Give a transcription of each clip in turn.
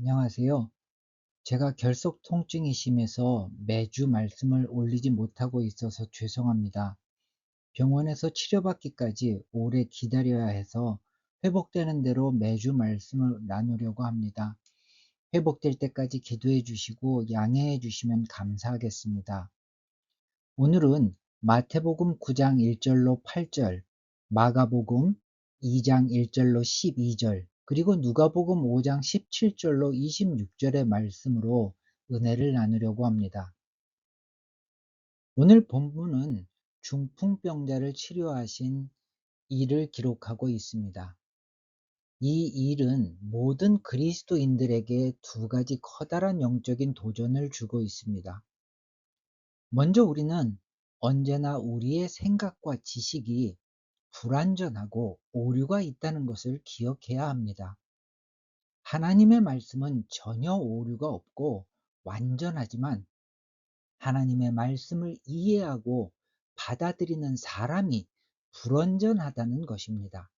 안녕하세요. 제가 결석 통증이 심해서 매주 말씀을 올리지 못하고 있어서 죄송합니다. 병원에서 치료받기까지 오래 기다려야 해서 회복되는 대로 매주 말씀을 나누려고 합니다. 회복될 때까지 기도해 주시고 양해해 주시면 감사하겠습니다. 오늘은 마태복음 9장 1절로 8절, 마가복음 2장 1절로 12절, 그리고 누가복음 5장 17절로 26절의 말씀으로 은혜를 나누려고 합니다. 오늘 본문은 중풍병자를 치료하신 일을 기록하고 있습니다. 이 일은 모든 그리스도인들에게 두 가지 커다란 영적인 도전을 주고 있습니다. 먼저 우리는 언제나 우리의 생각과 지식이 불완전하고 오류가 있다는 것을 기억해야 합니다. 하나님의 말씀은 전혀 오류가 없고 완전하지만 하나님의 말씀을 이해하고 받아들이는 사람이 불완전하다는 것입니다.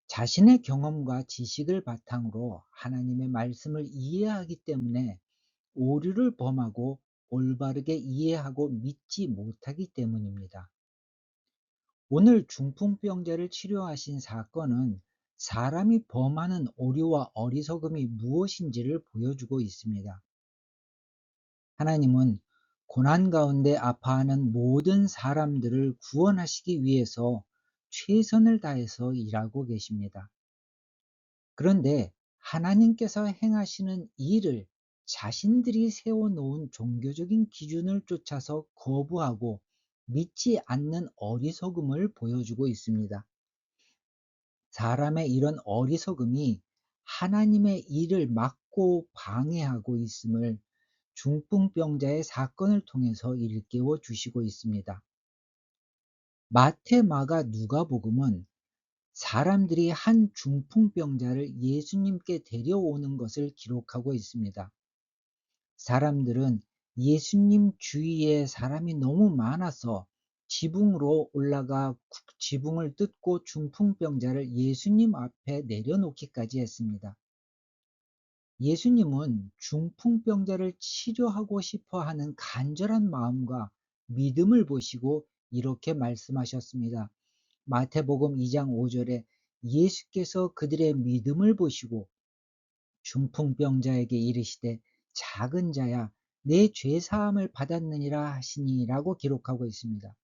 자신의 경험과 지식을 바탕으로 하나님의 말씀을 이해하기 때문에 오류를 범하고 올바르게 이해하고 믿지 못하기 때문입니다. 오늘 중풍병자를 치료하신 사건은 사람이 범하는 오류와 어리석음이 무엇인지를 보여주고 있습니다. 하나님은 고난 가운데 아파하는 모든 사람들을 구원하시기 위해서 최선을 다해서 일하고 계십니다. 그런데 하나님께서 행하시는 일을 자신들이 세워놓은 종교적인 기준을 쫓아서 거부하고 믿지 않는 어리석음을 보여주고 있습니다. 사람의 이런 어리석음이 하나님의 일을 막고 방해하고 있음을 중풍병자의 사건을 통해서 일깨워 주시고 있습니다. 마태, 마가, 누가복음은 사람들이 한 중풍병자를 예수님께 데려오는 것을 기록하고 있습니다. 사람들은 예수님 주위에 사람이 너무 많아서 지붕으로 올라가 지붕을 뜯고 중풍병자를 예수님 앞에 내려놓기까지 했습니다. 예수님은 중풍병자를 치료하고 싶어 하는 간절한 마음과 믿음을 보시고 이렇게 말씀하셨습니다. 마태복음 2장 5절에 예수께서 그들의 믿음을 보시고 중풍병자에게 이르시되 작은 자야 내 죄 사함을 받았느니라 하시니라고 기록하고 있습니다.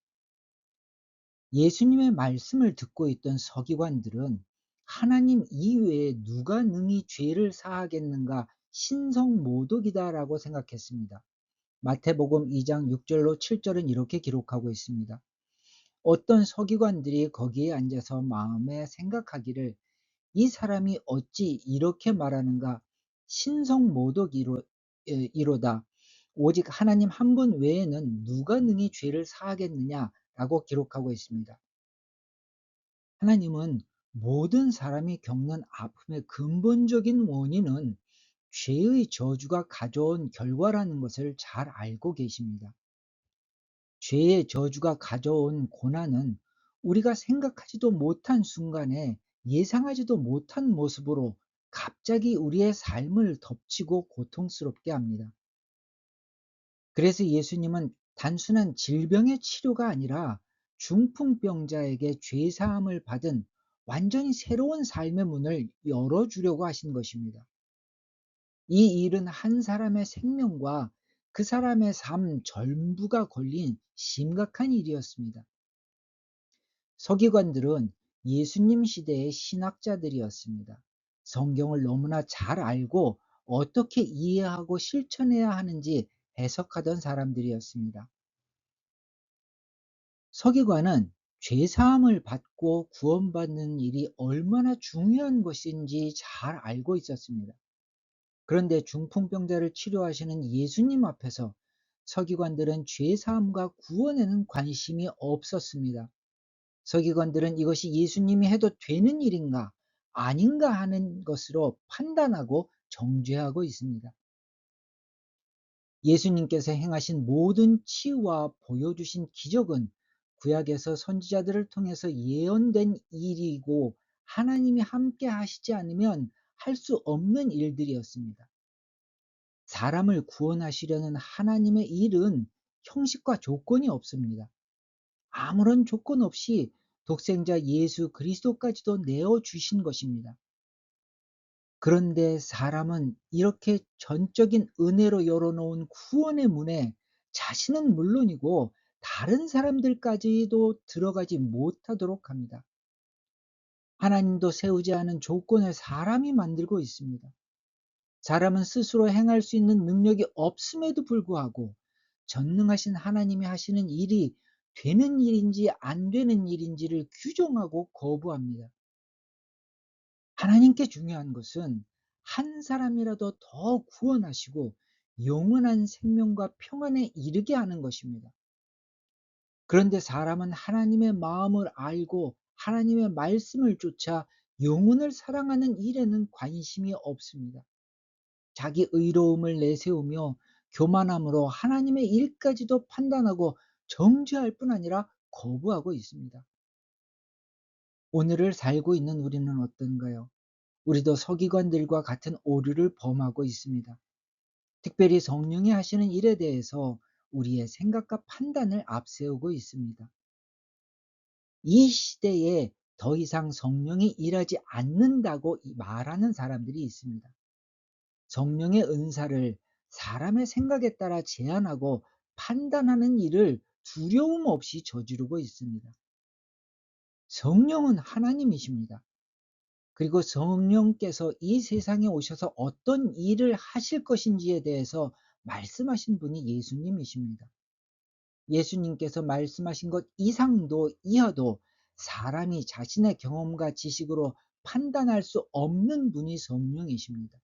예수님의 말씀을 듣고 있던 서기관들은 하나님 이외에 누가 능히 죄를 사하겠는가 신성모독이다라고 생각했습니다. 마태복음 2장 6절로 7절은 이렇게 기록하고 있습니다. 어떤 서기관들이 거기에 앉아서 마음에 생각하기를 이 사람이 어찌 이렇게 말하는가 신성모독이로다 오직 하나님 한 분 외에는 누가 능히 죄를 사하겠느냐라고 기록하고 있습니다. 하나님은 모든 사람이 겪는 아픔의 근본적인 원인은 죄의 저주가 가져온 결과라는 것을 잘 알고 계십니다. 죄의 저주가 가져온 고난은 우리가 생각하지도 못한 순간에 예상하지도 못한 모습으로 갑자기 우리의 삶을 덮치고 고통스럽게 합니다. 그래서 예수님은 단순한 질병의 치료가 아니라 중풍병자에게 죄사함을 받은 완전히 새로운 삶의 문을 열어주려고 하신 것입니다. 이 일은 한 사람의 생명과 그 사람의 삶 전부가 걸린 심각한 일이었습니다. 서기관들은 예수님 시대의 신학자들이었습니다. 성경을 너무나 잘 알고 어떻게 이해하고 실천해야 하는지 해석하던 사람들이었습니다. 서기관은 죄사함을 받고 구원받는 일이 얼마나 중요한 것인지 잘 알고 있었습니다. 그런데 중풍병자를 치료하시는 예수님 앞에서 서기관들은 죄사함과 구원에는 관심이 없었습니다. 서기관들은 이것이 예수님이 해도 되는 일인가 아닌가 하는 것으로 판단하고 정죄하고 있습니다. 예수님께서 행하신 모든 치유와 보여주신 기적은 구약에서 선지자들을 통해서 예언된 일이고 하나님이 함께 하시지 않으면 할 수 없는 일들이었습니다. 사람을 구원하시려는 하나님의 일은 형식과 조건이 없습니다. 아무런 조건 없이 독생자 예수 그리스도까지도 내어 주신 것입니다. 그런데 사람은 이렇게 전적인 은혜로 열어놓은 구원의 문에 자신은 물론이고 다른 사람들까지도 들어가지 못하도록 합니다. 하나님도 세우지 않은 조건을 사람이 만들고 있습니다. 사람은 스스로 행할 수 있는 능력이 없음에도 불구하고 전능하신 하나님이 하시는 일이 되는 일인지 안 되는 일인지를 규정하고 거부합니다. 하나님께 중요한 것은 한 사람이라도 더 구원하시고 영원한 생명과 평안에 이르게 하는 것입니다. 그런데 사람은 하나님의 마음을 알고 하나님의 말씀을 쫓아 영혼을 사랑하는 일에는 관심이 없습니다. 자기 의로움을 내세우며 교만함으로 하나님의 일까지도 판단하고 정죄할 뿐 아니라 거부하고 있습니다. 오늘을 살고 있는 우리는 어떤가요? 우리도 서기관들과 같은 오류를 범하고 있습니다. 특별히 성령이 하시는 일에 대해서 우리의 생각과 판단을 앞세우고 있습니다. 이 시대에 더 이상 성령이 일하지 않는다고 말하는 사람들이 있습니다. 성령의 은사를 사람의 생각에 따라 제한하고 판단하는 일을 두려움 없이 저지르고 있습니다. 성령은 하나님이십니다. 그리고 성령께서 이 세상에 오셔서 어떤 일을 하실 것인지에 대해서 말씀하신 분이 예수님이십니다. 예수님께서 말씀하신 것 이상도 이하도 사람이 자신의 경험과 지식으로 판단할 수 없는 분이 성령이십니다.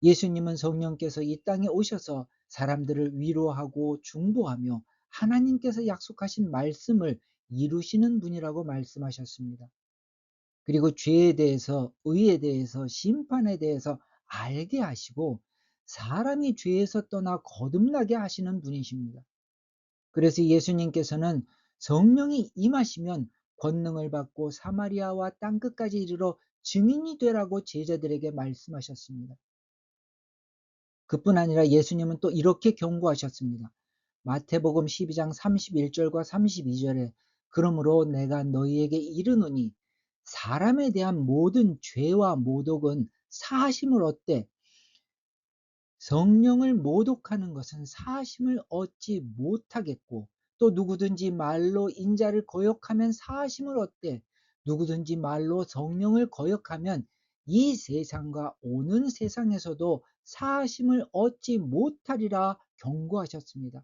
예수님은 성령께서 이 땅에 오셔서 사람들을 위로하고 중보하며 하나님께서 약속하신 말씀을 이루시는 분이라고 말씀하셨습니다. 그리고 죄에 대해서, 의에 대해서, 심판에 대해서 알게 하시고 사람이 죄에서 떠나 거듭나게 하시는 분이십니다. 그래서 예수님께서는 성령이 임하시면 권능을 받고 사마리아와 땅끝까지 이르러 증인이 되라고 제자들에게 말씀하셨습니다. 그뿐 아니라 예수님은 또 이렇게 경고하셨습니다. 마태복음 12장 31절과 32절에 그러므로 내가 너희에게 이르노니 사람에 대한 모든 죄와 모독은 사하심을 얻되 성령을 모독하는 것은 사하심을 얻지 못하겠고 또 누구든지 말로 인자를 거역하면 사하심을 얻되 누구든지 말로 성령을 거역하면 이 세상과 오는 세상에서도 사하심을 얻지 못하리라 경고하셨습니다.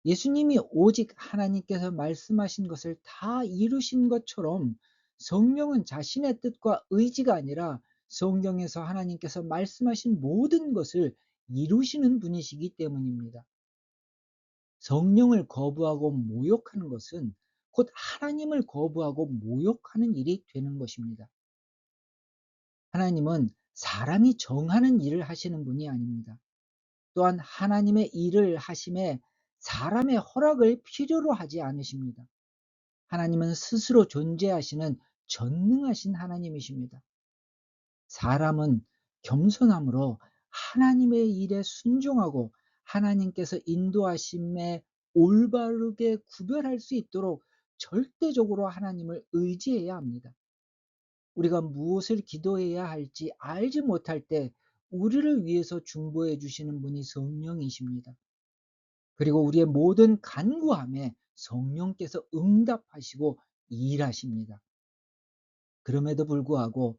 예수님이 오직 하나님께서 말씀하신 것을 다 이루신 것처럼 성령은 자신의 뜻과 의지가 아니라 성경에서 하나님께서 말씀하신 모든 것을 이루시는 분이시기 때문입니다. 성령을 거부하고 모욕하는 것은 곧 하나님을 거부하고 모욕하는 일이 되는 것입니다. 하나님은 사람이 정하는 일을 하시는 분이 아닙니다. 또한 하나님의 일을 하심에 사람의 허락을 필요로 하지 않으십니다. 하나님은 스스로 존재하시는 전능하신 하나님이십니다. 사람은 겸손함으로 하나님의 일에 순종하고 하나님께서 인도하심에 올바르게 구별할 수 있도록 절대적으로 하나님을 의지해야 합니다. 우리가 무엇을 기도해야 할지 알지 못할 때 우리를 위해서 중보해 주시는 분이 성령이십니다. 그리고 우리의 모든 간구함에 성령께서 응답하시고 일하십니다. 그럼에도 불구하고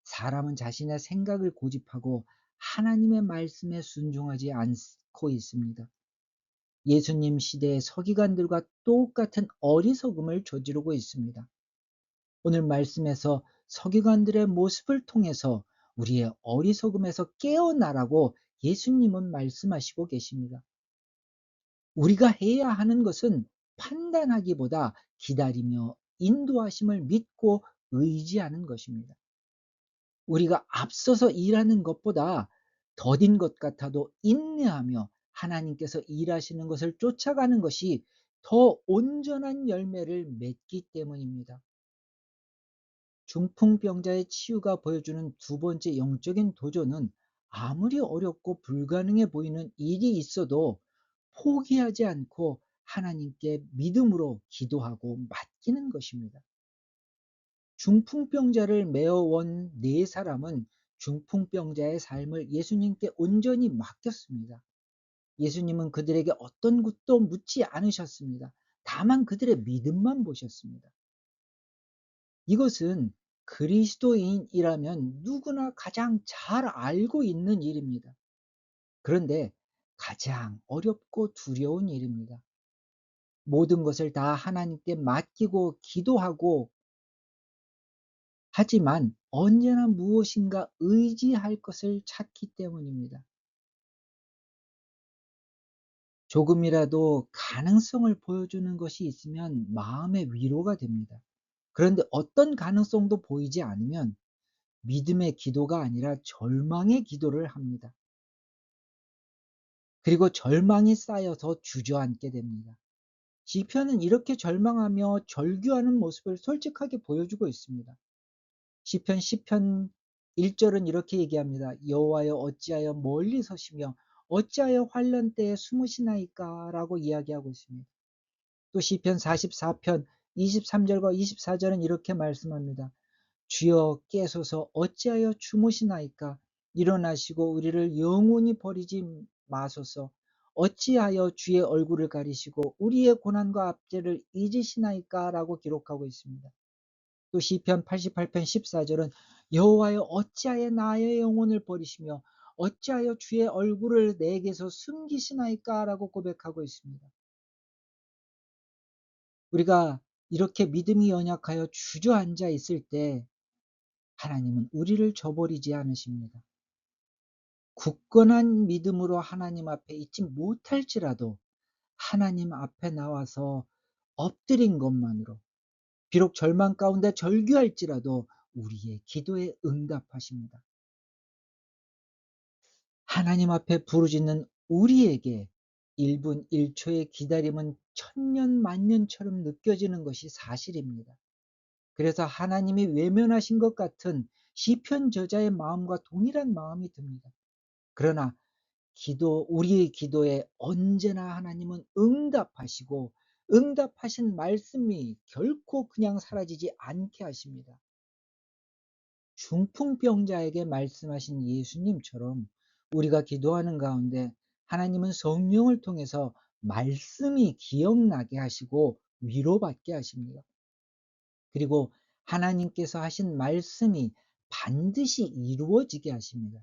사람은 자신의 생각을 고집하고 하나님의 말씀에 순종하지 않고 있습니다. 예수님 시대의 서기관들과 똑같은 어리석음을 저지르고 있습니다. 오늘 말씀에서 서기관들의 모습을 통해서 우리의 어리석음에서 깨어나라고 예수님은 말씀하시고 계십니다. 우리가 해야 하는 것은 판단하기보다 기다리며 인도하심을 믿고 의지하는 것입니다. 우리가 앞서서 일하는 것보다 더딘 것 같아도 인내하며 하나님께서 일하시는 것을 쫓아가는 것이 더 온전한 열매를 맺기 때문입니다. 중풍병자의 치유가 보여주는 두 번째 영적인 도전은 아무리 어렵고 불가능해 보이는 일이 있어도 포기하지 않고 하나님께 믿음으로 기도하고 맡기는 것입니다. 중풍병자를 메어온 네 사람은 중풍병자의 삶을 예수님께 온전히 맡겼습니다. 예수님은 그들에게 어떤 것도 묻지 않으셨습니다. 다만 그들의 믿음만 보셨습니다. 이것은 그리스도인이라면 누구나 가장 잘 알고 있는 일입니다. 그런데 가장 어렵고 두려운 일입니다. 모든 것을 다 하나님께 맡기고 기도하고 하지만 언제나 무엇인가 의지할 것을 찾기 때문입니다. 조금이라도 가능성을 보여주는 것이 있으면 마음의 위로가 됩니다. 그런데 어떤 가능성도 보이지 않으면 믿음의 기도가 아니라 절망의 기도를 합니다. 그리고 절망이 쌓여서 주저앉게 됩니다. 시편은 이렇게 절망하며 절규하는 모습을 솔직하게 보여주고 있습니다. 시편 1절은 이렇게 얘기합니다. 여호와여 어찌하여 멀리 서시며 어찌하여 환난 때에 숨으시나이까 라고 이야기하고 있습니다. 또 시편 44편 23절과 24절은 이렇게 말씀합니다. 주여 깨소서 어찌하여 주무시나이까 일어나시고 우리를 영원히 버리지 마소서 어찌하여 주의 얼굴을 가리시고 우리의 고난과 압제를 잊으시나이까 라고 기록하고 있습니다. 또 시편 88편 14절은 여호와여 어찌하여 나의 영혼을 버리시며 어찌하여 주의 얼굴을 내게서 숨기시나이까 라고 고백하고 있습니다. 우리가 이렇게 믿음이 연약하여 주저앉아 있을 때 하나님은 우리를 저버리지 않으십니다. 굳건한 믿음으로 하나님 앞에 있지 못할지라도 하나님 앞에 나와서 엎드린 것만으로 비록 절망 가운데 절규할지라도 우리의 기도에 응답하십니다. 하나님 앞에 부르짖는 우리에게 1분 1초의 기다림은 천년 만년처럼 느껴지는 것이 사실입니다. 그래서 하나님이 외면하신 것 같은 시편 저자의 마음과 동일한 마음이 듭니다. 그러나 우리의 기도에 언제나 하나님은 응답하시고 응답하신 말씀이 결코 그냥 사라지지 않게 하십니다. 중풍병자에게 말씀하신 예수님처럼 우리가 기도하는 가운데 하나님은 성령을 통해서 말씀이 기억나게 하시고 위로받게 하십니다. 그리고 하나님께서 하신 말씀이 반드시 이루어지게 하십니다.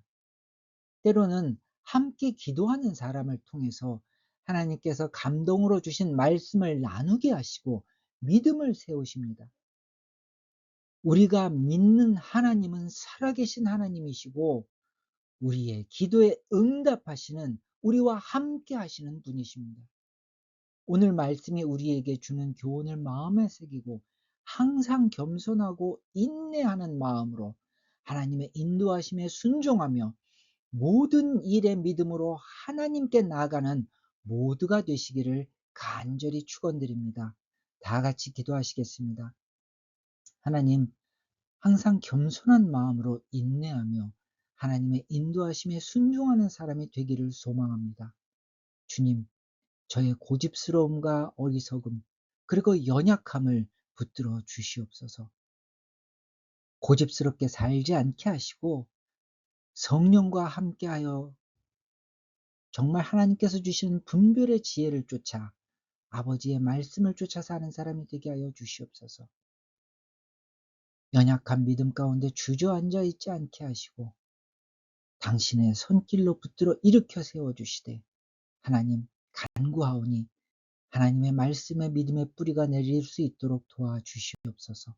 때로는 함께 기도하는 사람을 통해서 하나님께서 감동으로 주신 말씀을 나누게 하시고 믿음을 세우십니다. 우리가 믿는 하나님은 살아계신 하나님이시고 우리의 기도에 응답하시는 우리와 함께 하시는 분이십니다. 오늘 말씀이 우리에게 주는 교훈을 마음에 새기고 항상 겸손하고 인내하는 마음으로 하나님의 인도하심에 순종하며 모든 일에 믿음으로 하나님께 나아가는 모두가 되시기를 간절히 축원드립니다. 다 같이 기도하시겠습니다. 하나님, 항상 겸손한 마음으로 인내하며 하나님의 인도하심에 순종하는 사람이 되기를 소망합니다. 주님, 저의 고집스러움과 어리석음, 그리고 연약함을 붙들어 주시옵소서. 고집스럽게 살지 않게 하시고 성령과 함께하여 정말 하나님께서 주시는 분별의 지혜를 쫓아 아버지의 말씀을 쫓아 사는 사람이 되게 하여 주시옵소서. 연약한 믿음 가운데 주저앉아 있지 않게 하시고 당신의 손길로 붙들어 일으켜 세워주시되 하나님 간구하오니 하나님의 말씀에 믿음의 뿌리가 내릴 수 있도록 도와주시옵소서.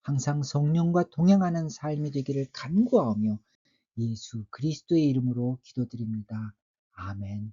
항상 성령과 동행하는 삶이 되기를 간구하오며 예수 그리스도의 이름으로 기도드립니다. 아멘.